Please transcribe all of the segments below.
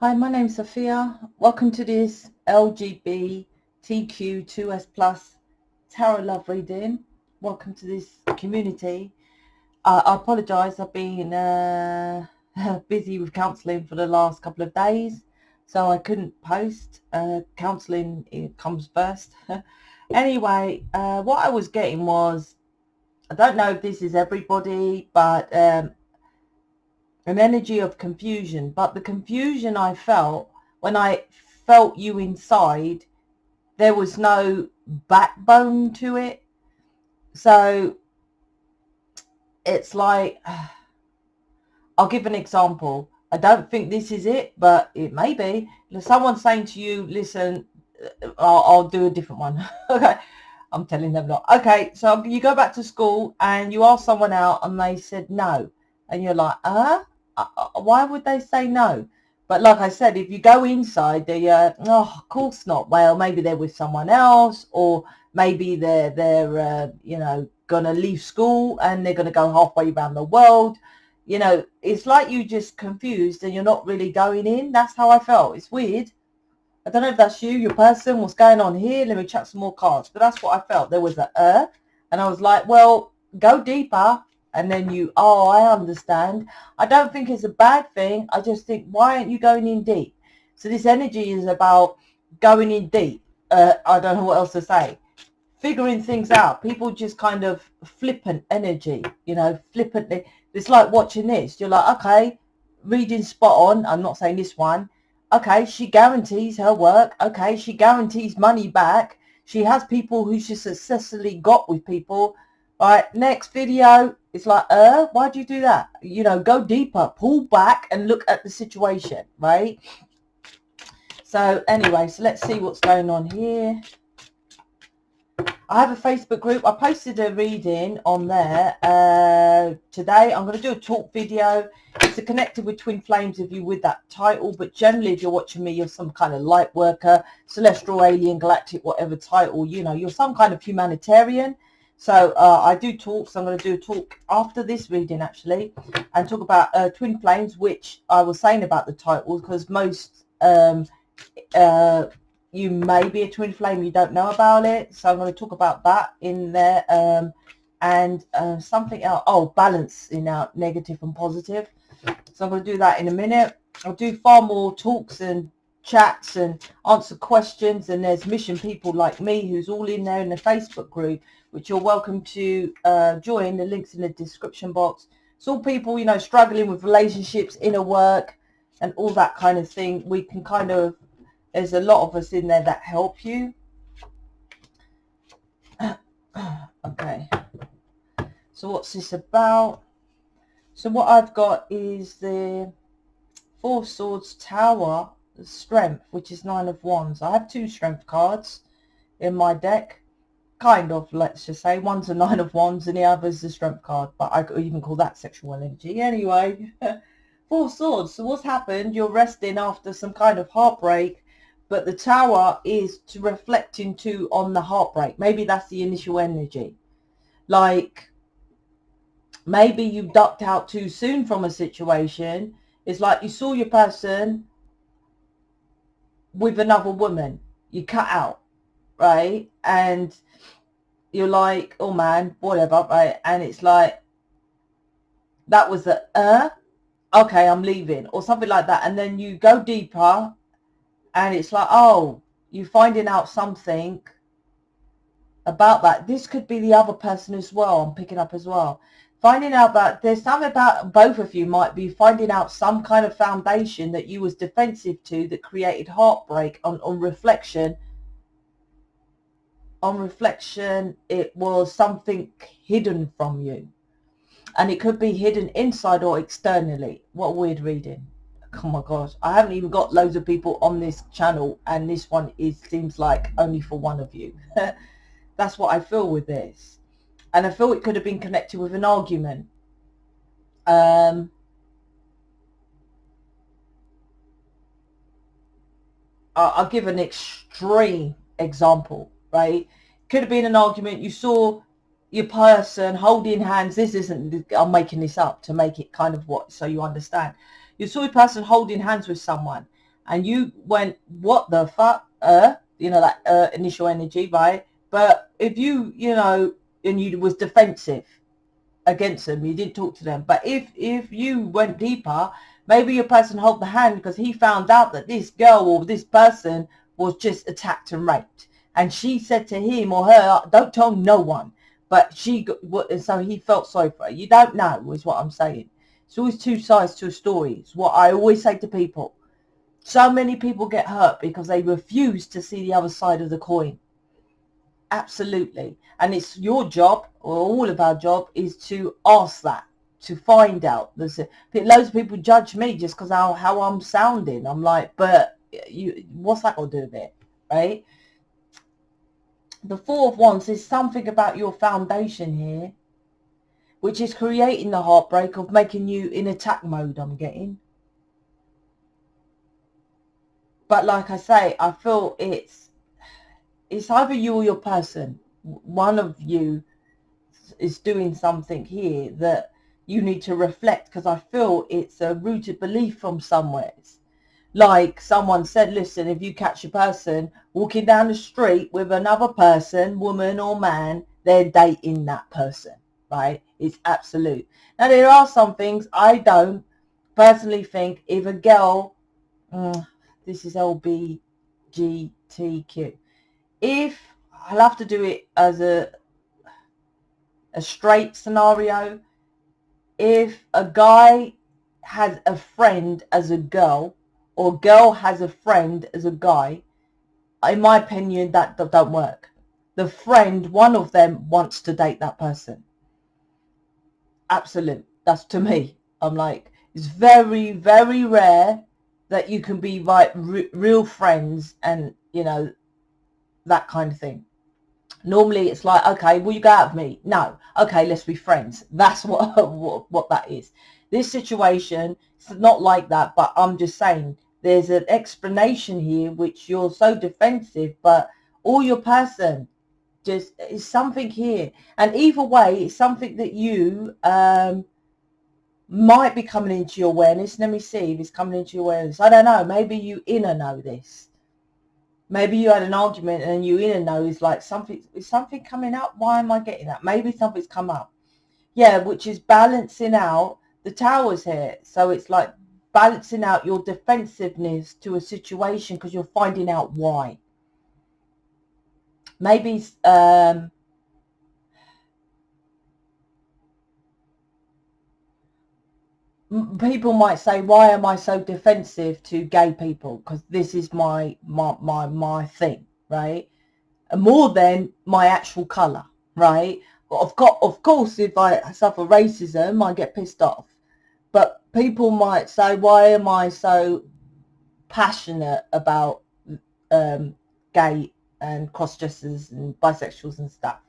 Hi, my name's Sophia. Welcome to this LGBTQ2S plus tarot love reading. Welcome to this community. I apologise, I've been busy with counselling for the last couple of days, so I couldn't post. Counselling, it comes first. Anyway, what I was getting was, I don't know if this is everybody, but an energy of confusion. But the confusion I felt when I felt you inside, there was no backbone to it. So it's like, I'll give an example. I don't think this is it, but it may be. Someone saying to you, listen, I'll do a different one. Okay. I'm telling them not. Okay, so you go back to school and you ask someone out and they said no. And you're like, why would they say no? But like I said, if you go inside, oh, of course not. Well, maybe they're with someone else, or maybe they're gonna leave school and they're gonna go halfway around the world. It's like you just confused and you're not really going in. That's how I felt. It's weird. I don't know if that's you, your person, what's going on here. Let me check some more cards. But that's what I felt. There was and I was like, well, go deeper. And then I understand. I don't think it's a bad thing. I just think, why aren't you going in deep? So this energy is about going in deep. I don't know what else to say. Figuring things out. People just kind of flippant energy, flippantly. It's like watching this. You're like, okay, reading spot on. I'm not saying this one. Okay, she guarantees her work. Okay, she guarantees money back. She has people who she successfully got with people. All right, next video, it's like, why'd you do that? Go deeper, pull back and look at the situation, right? So anyway, so let's see what's going on here. I have a Facebook group. I posted a reading on there today. I'm going to do a talk video. It's connected with Twinflames if you're with that title, but generally if you're watching me, you're some kind of light worker, celestial, alien, galactic, whatever title, you're some kind of humanitarian. So I do talks. I'm going to do a talk after this reading actually, and talk about Twinflames, which I was saying about the title, because most you may be a twin flame, you don't know about it. So I'm going to talk about that in there, and something else. Balance in out negative and positive. So I'm going to do that in a minute. I'll do far more talks and chats and answer questions, and there's mission people like me who's all in there in the Facebook group, which you're welcome to join. The link's in the description box. It's all people, struggling with relationships, inner work, and all that kind of thing. We can kind of, there's a lot of us in there that help you. Okay, so what's this about? So what I've got is the Four Swords Tower, the Strength, which is 9 of Wands. I have 2 Strength cards in my deck, kind of, let's just say. One's a 9 of Wands and the other's the Strength card, but I could even call that sexual energy. Anyway, Four Swords. So what's happened? You're resting after some kind of heartbreak, but the Tower is to reflect into on the heartbreak. Maybe that's the initial energy. Like, maybe you ducked out too soon from a situation. It's like you saw your person with another woman. You cut out, right? And you're like, oh man, whatever, right? And it's like, that was okay, I'm leaving, or something like that. And then you go deeper and it's like, oh, you're finding out something about that. This could be the other person as well. I'm picking up as well. Finding out that there's something about both of you might be finding out some kind of foundation that you was defensive to that created heartbreak. On reflection, it was something hidden from you. And it could be hidden inside or externally. What a weird reading. Oh my gosh, I haven't even got loads of people on this channel, and this one seems like only for one of you. That's what I feel with this. And I feel it could have been connected with an argument. I'll give an extreme example, right? Could have been an argument. You saw your person holding hands. This isn't, I'm making this up to make it kind of what, so you understand. You saw your person holding hands with someone, and you went, what the fuck, you know, that initial energy, right? But if you, you know, and you was defensive against them, you didn't talk to them. But if you went deeper, maybe your person held the hand because he found out that this girl or this person was just attacked and raped, and she said to him or her, don't tell no one. But so he felt sorry for her. You don't know, is what I'm saying. It's always two sides to a story. It's what I always say to people. So many people get hurt because they refuse to see the other side of the coin. Absolutely. And it's your job, or all of our job, is to ask that, to find out. There's loads of people judge me just because how I'm sounding. I'm like, but what's that got to do with it, right? The Four of Wands is something about your foundation here, which is creating the heartbreak of making you in attack mode, I'm getting. But like I say, I feel it's either you or your person. One of you is doing something here that you need to reflect, because I feel it's a rooted belief from somewhere. Like someone said, listen, if you catch a person walking down the street with another person, woman or man, they're dating that person, right? It's absolute. Now, there are some things I don't personally think. If a girl, this is LGBTQ, if I'll have to do it as a straight scenario, if a guy has a friend as a girl, or girl has a friend as a guy, in my opinion, that don't work. The friend, one of them wants to date that person. Absolute. That's to me. I'm like, it's very, very rare that you can be like real friends and, you know, that kind of thing. Normally it's like, okay, will you go out with me? No. Okay, let's be friends. That's what that is. This situation, it's not like that, but I'm just saying there's an explanation here which you're so defensive, but all your person just is something here. And either way, it's something that you might be coming into your awareness. Let me see if it's coming into your awareness. I don't know. Maybe you inner know this. Maybe you had an argument and you inner know is like is something coming up? Why am I getting that? Maybe something's come up. Yeah, which is balancing out the towers here. So it's like balancing out your defensiveness to a situation because you're finding out why. Maybe people might say, why am I so defensive to gay people? Because this is my thing, right? More than my actual colour, right? Of course, if I suffer racism, I get pissed off. But people might say, why am I so passionate about gay and cross-dressers and bisexuals and stuff?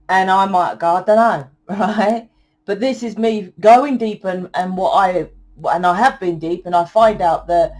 And I might go, I don't know, right? But this is me going deep and I have been deep, and I find out that,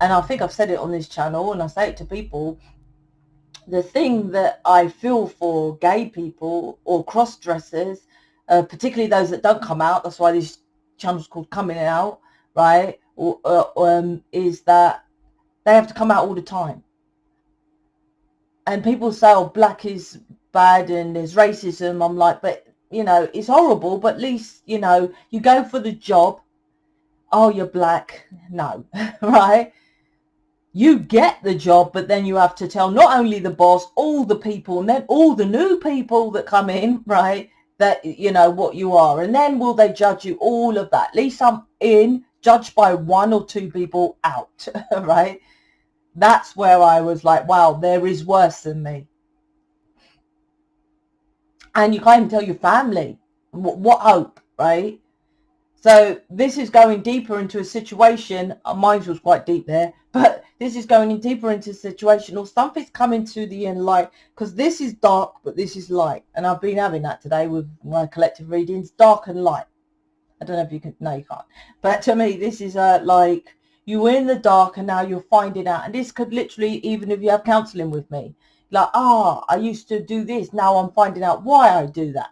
and I think I've said it on this channel and I say it to people, the thing that I feel for gay people or cross-dressers, particularly those that don't come out, that's why this channel's called Coming Out, right, is that they have to come out all the time. And people say, oh, black is bad and there's racism. I'm like, but, you know, it's horrible, but at least, you know, you go for the job. Oh, you're black. No, right? You get the job, but then you have to tell not only the boss, all the people, and then all the new people that come in, right, that, you know, what you are. And then will they judge you? All of that. At least I'm in, judged by one or two people, out, right? That's where I was like, wow, there is worse than me. And you can't even tell your family. What hope, right? So this is going deeper into a situation. Mine was quite deep there, but this is going deeper into a situation, or something's coming to the end light, because this is dark, but this is light. And I've been having that today with my collective readings, dark and light. I don't know if you can, no, you can't. But to me, this is like you were in the dark and now you're finding out. And this could literally, even if you have counseling with me, like, I used to do this. Now I'm finding out why I do that,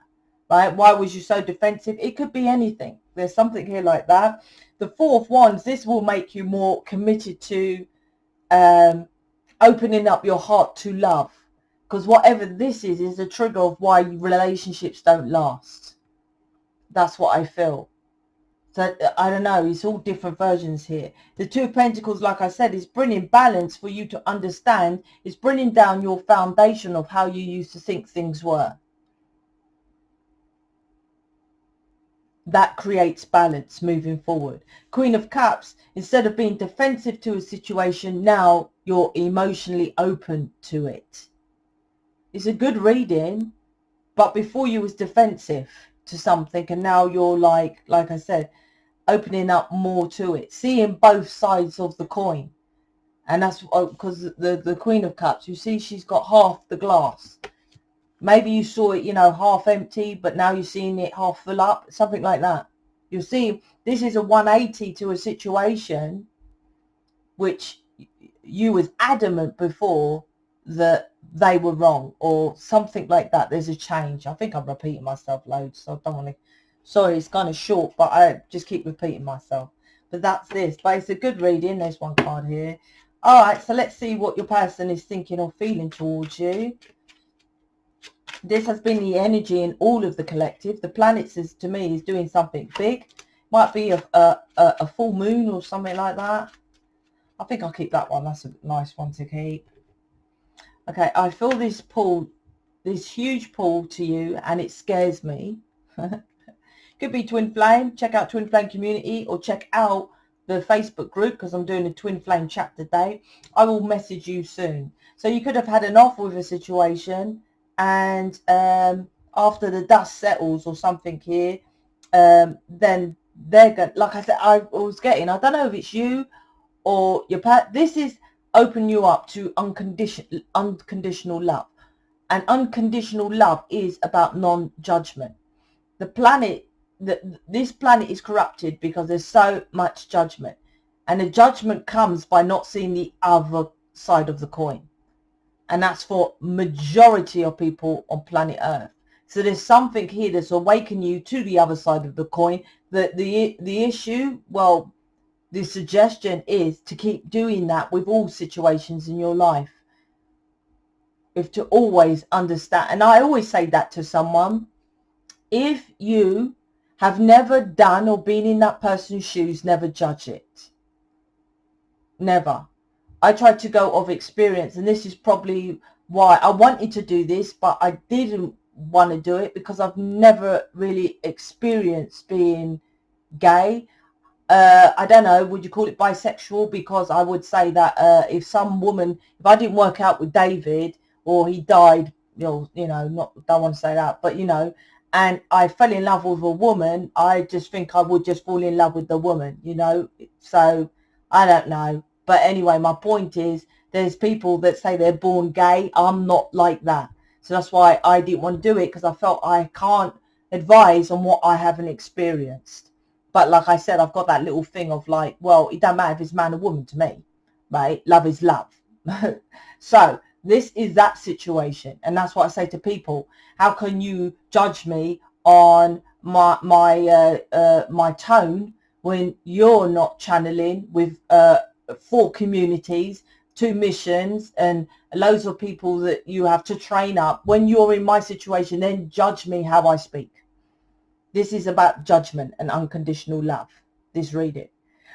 right? Why was you so defensive? It could be anything. There's something here like that. The Four of Wands, this will make you more committed to opening up your heart to love, because whatever this is a trigger of why relationships don't last. That's what I feel. So I don't know, it's all different versions here. The Two of Pentacles, like I said, is bringing balance for you to understand. It's bringing down your foundation of how you used to think things were. That creates balance moving forward. Queen of Cups, instead of being defensive to a situation, now you're emotionally open to it. It's a good reading, but before you was defensive to something, and now you're like I said, opening up more to it, seeing both sides of the coin. And that's because the Queen of Cups, you see she's got half the glass. Maybe you saw it, you know, half empty, but now you're seeing it half full up, something like that. You see, this is a 180 to a situation which you was adamant before that they were wrong or something like that. There's a change. I think I'm repeating myself loads, so I don't want to. Sorry, it's kind of short, but I just keep repeating myself. But that's this. But it's a good reading. There's one card here. All right, so let's see what your person is thinking or feeling towards you. This has been the energy in all of the collective. The planets, is, to me, is doing something big. Might be a full moon or something like that. I think I'll keep that one. That's a nice one to keep. Okay, I feel this pull, this huge pull to you, and it scares me. Could be Twin Flame. Check out Twin Flame community, or check out the Facebook group, because I'm doing a Twin Flame chat today. I will message you soon. So you could have had an off with a situation, and after the dust settles or something here, then they're going, like I said, I was getting, I don't know if it's you or your pet, this is open you up to unconditional love. And unconditional love is about non-judgment. The planet, this planet is corrupted because there's so much judgment, and the judgment comes by not seeing the other side of the coin, and that's for majority of people on planet Earth. So there's something here that's awakening you to the other side of the coin. The issue, well, the suggestion is to keep doing that with all situations in your life. If to always understand, and I always say that to someone, if you have never done or been in that person's shoes, never judge it. Never. I tried to go off experience, and this is probably why I wanted to do this, but I didn't want to do it because I've never really experienced being gay. I don't know, would you call it bisexual? Because I would say that if I didn't work out with David, or he died, don't want to say that, but and I fell in love with a woman, I just think I would just fall in love with the woman, so I don't know. But anyway, my point is, there's people that say they're born gay. I'm not like that. So that's why I didn't want to do it, because I felt I can't advise on what I haven't experienced. But like I said, I've got that little thing of like, well, it doesn't matter if it's man or woman to me, right? Love is love. So this is that situation. And that's what I say to people. How can you judge me on my tone when you're not channeling with 4 communities, 2 missions, and loads of people that you have to train up? When you're in my situation, then judge me how I speak. This is about judgment and unconditional love, this reading,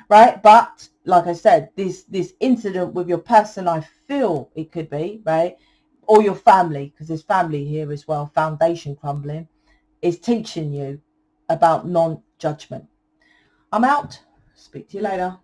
right? But like I said, this incident with your person, I feel it could be, right? Or your family, because there's family here as well, foundation crumbling, is teaching you about non-judgment. I'm out. Speak to you later.